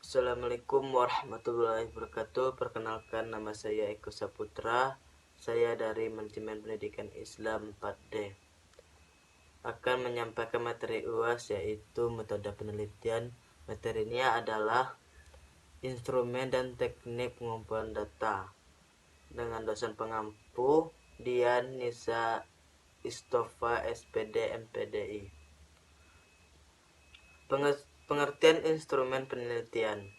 Assalamualaikum warahmatullahi wabarakatuh. Perkenalkan, nama saya Eko Saputra. Saya dari Manajemen Pendidikan Islam 4D. Akan menyampaikan materi UAS, yaitu metode penelitian. Materinya adalah instrumen dan teknik pengumpulan data, dengan dosen pengampu Dian Nisa Istofa SPD MPDI. Pengertian instrumen penelitian.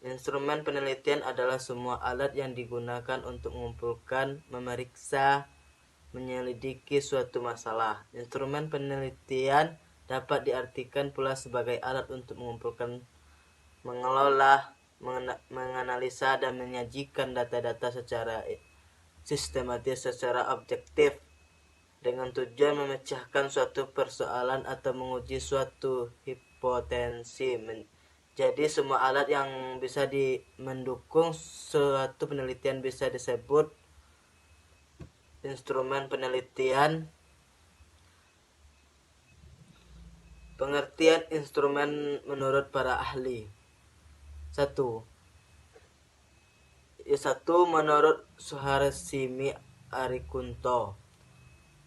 Instrumen penelitian adalah semua alat yang digunakan untuk mengumpulkan, memeriksa, menyelidiki suatu masalah. Instrumen penelitian dapat diartikan pula sebagai alat untuk mengumpulkan, mengelola, menganalisa, dan menyajikan data-data secara sistematis, secara objektif, dengan tujuan memecahkan suatu persoalan atau menguji suatu hipotensi. Jadi semua alat yang bisa mendukung suatu penelitian bisa disebut instrumen penelitian. Pengertian instrumen menurut para ahli. 1. Menurut Suharsimi Arikunto,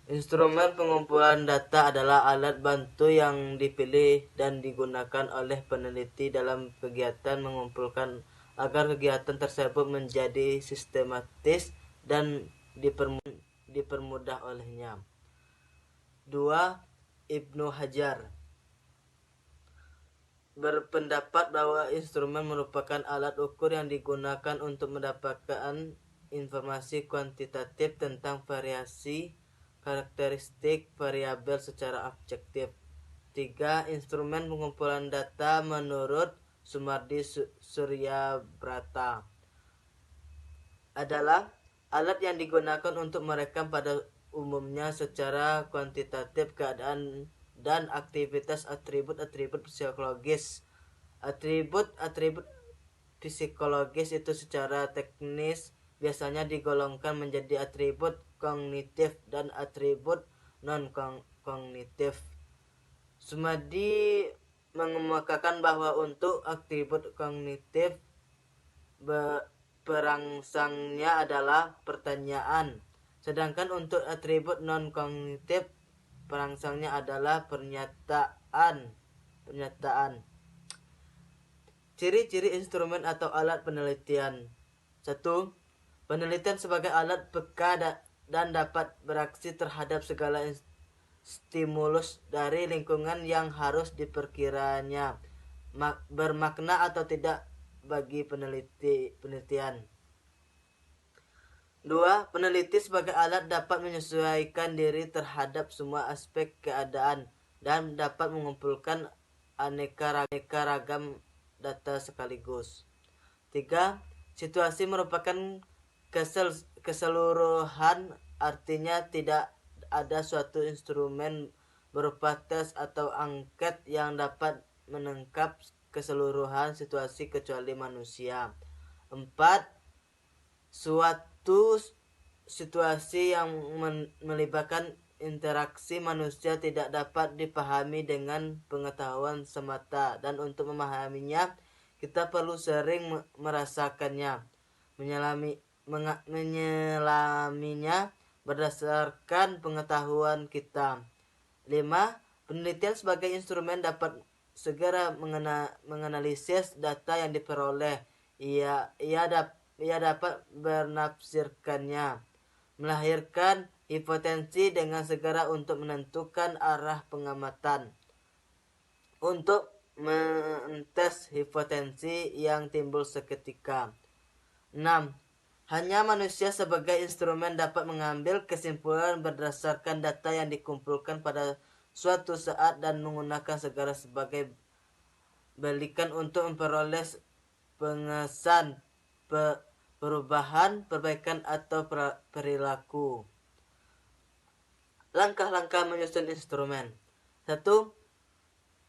instrumen pengumpulan data adalah alat bantu yang dipilih dan digunakan oleh peneliti dalam kegiatan mengumpulkan agar kegiatan tersebut menjadi sistematis dan dipermudah olehnya. 2. Ibnu Hajar berpendapat bahwa instrumen merupakan alat ukur yang digunakan untuk mendapatkan informasi kuantitatif tentang variasi karakteristik variabel secara objektif. 3. Instrumen pengumpulan data menurut Sumardi Suryabrata adalah alat yang digunakan untuk merekam pada umumnya secara kuantitatif keadaan dan aktivitas atribut-atribut psikologis. Atribut-atribut psikologis itu secara teknis biasanya digolongkan menjadi atribut kognitif dan atribut non-kognitif. Sumadi mengemukakan bahwa untuk atribut kognitif perangsangnya adalah pertanyaan, sedangkan untuk atribut non-kognitif perangsangnya adalah pernyataan. Ciri-ciri instrumen atau alat penelitian. 1. Penelitian sebagai alat peka dan dapat bereaksi terhadap segala stimulus dari lingkungan yang harus diperkiranya bermakna atau tidak bagi penelitian. 2. Peneliti sebagai alat dapat menyesuaikan diri terhadap semua aspek keadaan dan dapat mengumpulkan aneka ragam data sekaligus. 3. Situasi merupakan keseluruhan, artinya tidak ada suatu instrumen berupa tes atau angket yang dapat menangkap keseluruhan situasi kecuali manusia. 4. Suatu situasi yang melibatkan interaksi manusia tidak dapat dipahami dengan pengetahuan semata, dan untuk memahaminya kita perlu sering merasakannya, menyelaminya berdasarkan pengetahuan kita. 5. Penelitian sebagai instrumen dapat segera menganalisis data yang diperoleh. Ia dapat menafsirkannya, melahirkan hipotensi dengan segera untuk menentukan arah pengamatan, untuk mentes hipotensi yang timbul seketika. 6. Hanya manusia sebagai instrumen dapat mengambil kesimpulan berdasarkan data yang dikumpulkan pada suatu saat dan menggunakan segala sebagai balikan untuk memperoleh pengesan, perubahan, perbaikan atau perilaku. Langkah-langkah menyusun instrumen. 1.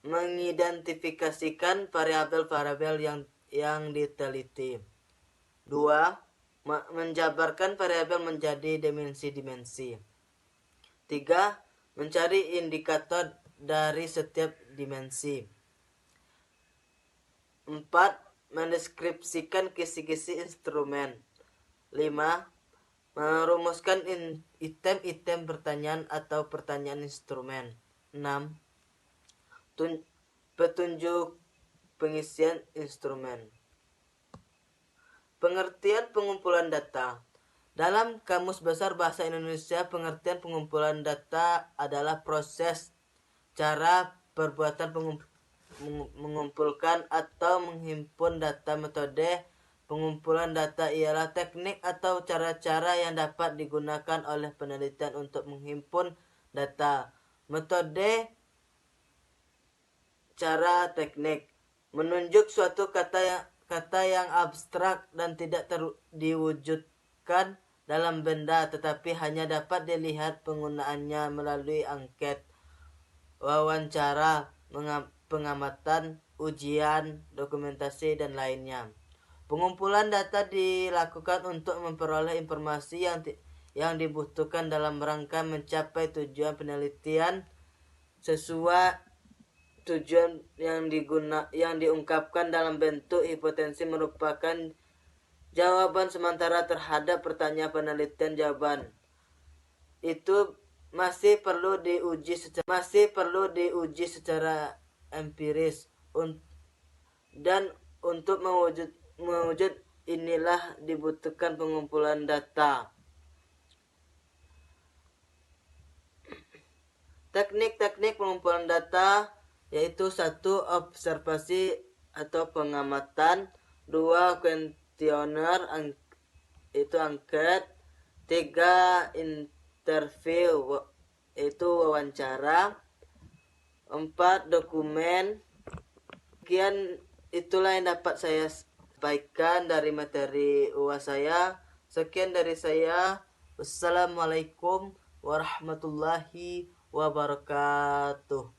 Mengidentifikasikan variabel-variabel yang diteliti. 2. Menjabarkan variabel menjadi dimensi-dimensi. 3. Mencari indikator dari setiap dimensi. 4. mendeskripsikan kisi-kisi instrumen. 5. Merumuskan item-item pertanyaan atau pertanyaan instrumen. 6. Petunjuk pengisian instrumen. Pengertian pengumpulan data. Dalam Kamus Besar Bahasa Indonesia, pengertian pengumpulan data adalah proses, cara, perbuatan mengumpulkan atau menghimpun data. Metode pengumpulan data ialah teknik atau cara-cara yang dapat digunakan oleh penelitian untuk menghimpun data. Metode, cara, teknik. Menunjuk suatu kata yang abstrak dan tidak diwujudkan dalam benda, tetapi hanya dapat dilihat penggunaannya melalui angket, wawancara, pengamatan, ujian, dokumentasi, dan lainnya. Pengumpulan data dilakukan untuk memperoleh informasi yang dibutuhkan dalam rangka mencapai tujuan penelitian sesuai tujuan yang diungkapkan dalam bentuk hipotesis merupakan jawaban sementara terhadap pertanyaan penelitian. Jawaban itu masih perlu diuji secara empiris, dan untuk mewujud inilah dibutuhkan pengumpulan data. Teknik-teknik pengumpulan data yaitu 1. Observasi atau pengamatan. 2. Kuesioner, itu angket. 3. Interview, itu wawancara. 4. Dokumen. Sekian itulah yang dapat saya sampaikan dari materi UAS saya. Sekian dari saya. Wassalamualaikum warahmatullahi wabarakatuh.